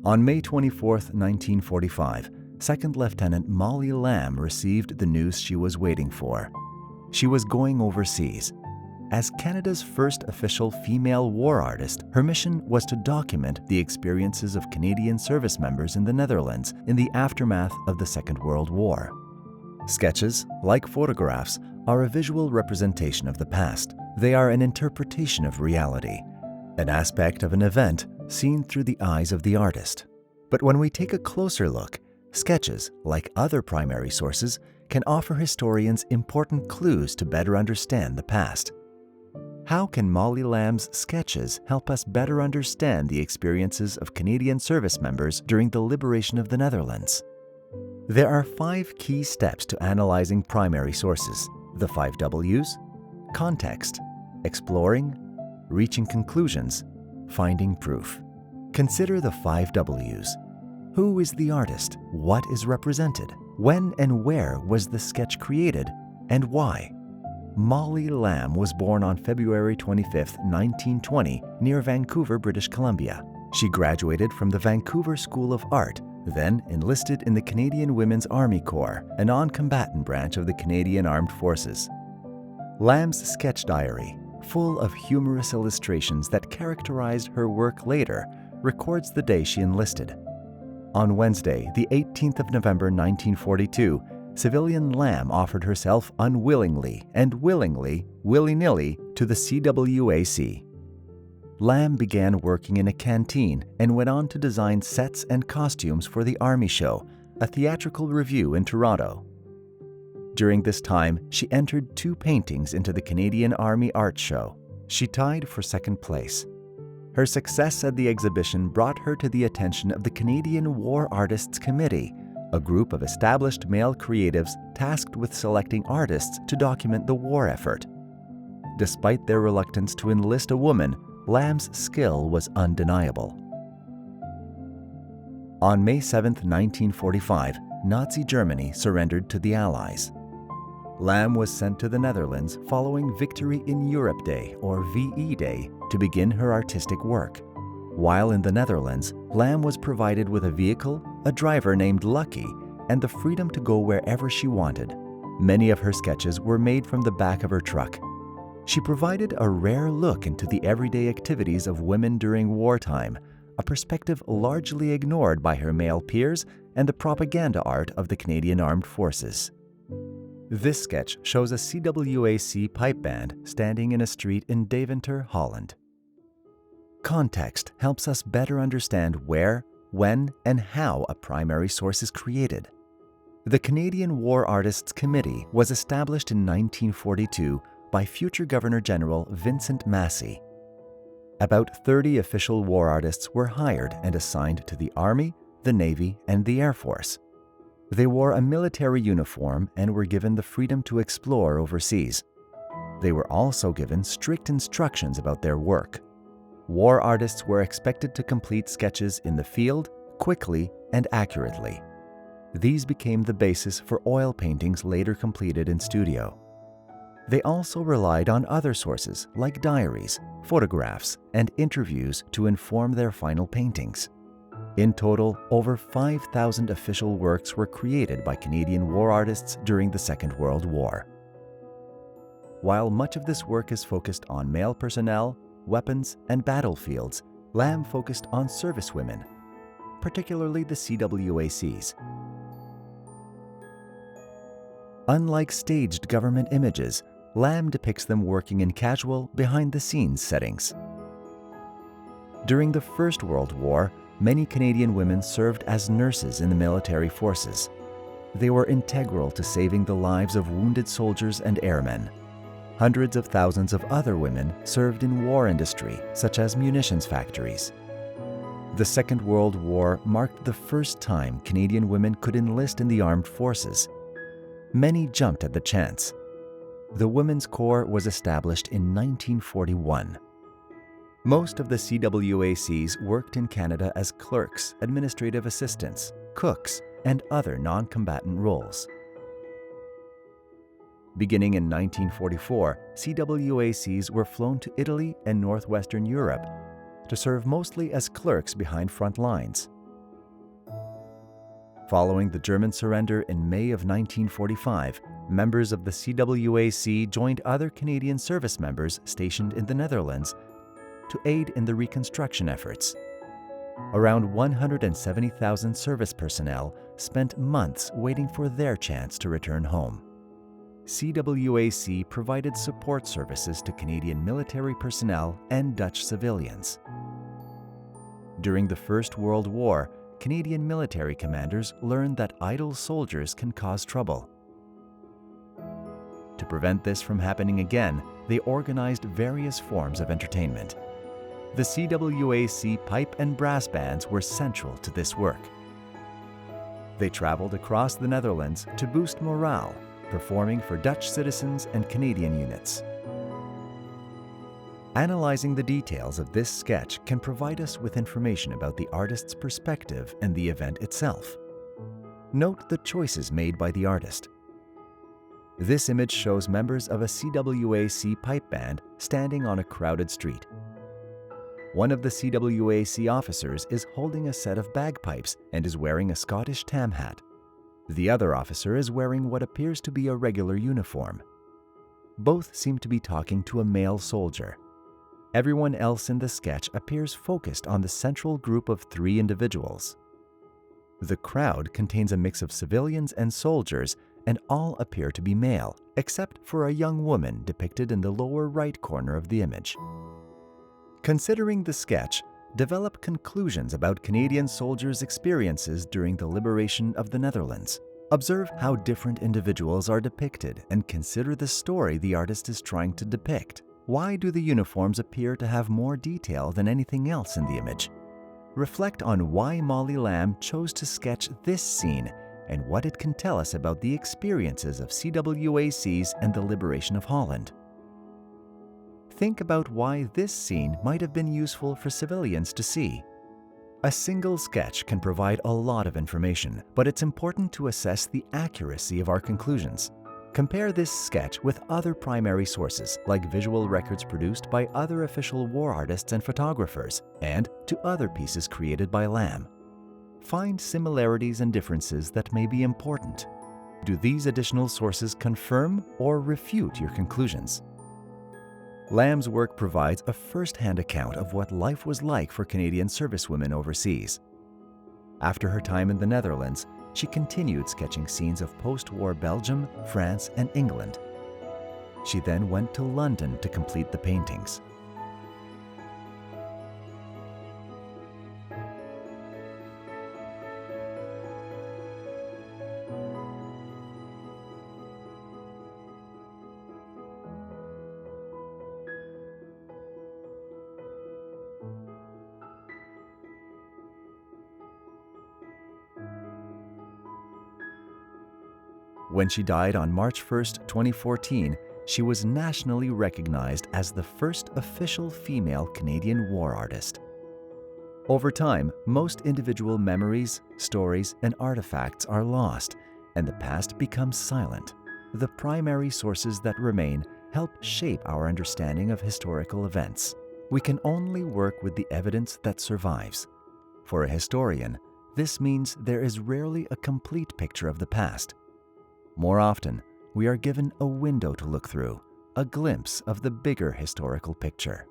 On May 24, 1945, Second Lieutenant Molly Lamb received the news she was waiting for. She was going overseas. As Canada's first official female war artist, her mission was to document the experiences of Canadian service members in the Netherlands in the aftermath of the Second World War. Sketches, like photographs, are a visual representation of the past. They are an interpretation of reality, an aspect of an event seen through the eyes of the artist. But when we take a closer look, sketches, like other primary sources, can offer historians important clues to better understand the past. How can Molly Lamb's sketches help us better understand the experiences of Canadian service members during the liberation of the Netherlands? There are 5 key steps to analyzing primary sources: the 5 W's, context, exploring, reaching conclusions, finding proof. Consider the 5 W's. Who is the artist? What is represented? When and where was the sketch created, and why? Molly Lamb was born on February 25, 1920, near Vancouver, British Columbia. She graduated from the Vancouver School of Art, then enlisted in the Canadian Women's Army Corps, a non-combatant branch of the Canadian Armed Forces. Lamb's sketch diary, full of humorous illustrations that characterized her work later, records the day she enlisted. On Wednesday, the 18th of November 1942, civilian Lamb offered herself unwillingly and willingly, willy-nilly, to the CWAC. Lamb began working in a canteen and went on to design sets and costumes for the Army Show, a theatrical revue in Toronto. During this time, she entered 2 paintings into the Canadian Army Art Show. She tied for second place. Her success at the exhibition brought her to the attention of the Canadian War Artists Committee, a group of established male creatives tasked with selecting artists to document the war effort. Despite their reluctance to enlist a woman, Lamb's skill was undeniable. On May 7, 1945, Nazi Germany surrendered to the Allies. Lamb was sent to the Netherlands following Victory in Europe Day, or VE Day, to begin her artistic work. While in the Netherlands, Lamb was provided with a vehicle, a driver named Lucky, and the freedom to go wherever she wanted. Many of her sketches were made from the back of her truck. She provided a rare look into the everyday activities of women during wartime, a perspective largely ignored by her male peers and the propaganda art of the Canadian Armed Forces. This sketch shows a CWAC pipe band standing in a street in Deventer, Holland. Context helps us better understand where, when, and how a primary source is created. The Canadian War Artists Committee was established in 1942 by future Governor-General Vincent Massey. About 30 official war artists were hired and assigned to the Army, the Navy, and the Air Force. They wore a military uniform and were given the freedom to explore overseas. They were also given strict instructions about their work. War artists were expected to complete sketches in the field, quickly and accurately. These became the basis for oil paintings later completed in studio. They also relied on other sources like diaries, photographs, and interviews to inform their final paintings. In total, over 5,000 official works were created by Canadian war artists during the Second World War. While much of this work is focused on male personnel, weapons, and battlefields, Lamb focused on servicewomen, particularly the CWACs. Unlike staged government images, Lamb depicts them working in casual, behind-the-scenes settings. During the First World War, many Canadian women served as nurses in the military forces. They were integral to saving the lives of wounded soldiers and airmen. Hundreds of thousands of other women served in war industry, such as munitions factories. The Second World War marked the first time Canadian women could enlist in the armed forces. Many jumped at the chance. The Women's Corps was established in 1941. Most of the CWACs worked in Canada as clerks, administrative assistants, cooks, and other non-combatant roles. Beginning in 1944, CWACs were flown to Italy and northwestern Europe to serve mostly as clerks behind front lines. Following the German surrender in May of 1945, members of the CWAC joined other Canadian service members stationed in the Netherlands to aid in the reconstruction efforts. Around 170,000 service personnel spent months waiting for their chance to return home. CWAC provided support services to Canadian military personnel and Dutch civilians. During the First World War, Canadian military commanders learned that idle soldiers can cause trouble. To prevent this from happening again, they organized various forms of entertainment. The CWAC pipe and brass bands were central to this work. They traveled across the Netherlands to boost morale, performing for Dutch citizens and Canadian units. Analyzing the details of this sketch can provide us with information about the artist's perspective and the event itself. Note the choices made by the artist. This image shows members of a CWAC pipe band standing on a crowded street. One of the CWAC officers is holding a set of bagpipes and is wearing a Scottish tam hat. The other officer is wearing what appears to be a regular uniform. Both seem to be talking to a male soldier. Everyone else in the sketch appears focused on the central group of 3 individuals. The crowd contains a mix of civilians and soldiers, and all appear to be male, except for a young woman depicted in the lower right corner of the image. Considering the sketch, develop conclusions about Canadian soldiers' experiences during the liberation of the Netherlands. Observe how different individuals are depicted and consider the story the artist is trying to depict. Why do the uniforms appear to have more detail than anything else in the image? Reflect on why Molly Lamb chose to sketch this scene and what it can tell us about the experiences of CWACs and the liberation of Holland. Think about why this scene might have been useful for civilians to see. A single sketch can provide a lot of information, but it's important to assess the accuracy of our conclusions. Compare this sketch with other primary sources, like visual records produced by other official war artists and photographers, and to other pieces created by Lamb. Find similarities and differences that may be important. Do these additional sources confirm or refute your conclusions? Lamb's work provides a first-hand account of what life was like for Canadian servicewomen overseas. After her time in the Netherlands, she continued sketching scenes of post-war Belgium, France, and England. She then went to London to complete the paintings. When she died on March 1, 2014, she was nationally recognized as the first official female Canadian war artist. Over time, most individual memories, stories, and artifacts are lost, and the past becomes silent. The primary sources that remain help shape our understanding of historical events. We can only work with the evidence that survives. For a historian, this means there is rarely a complete picture of the past. More often, we are given a window to look through, a glimpse of the bigger historical picture.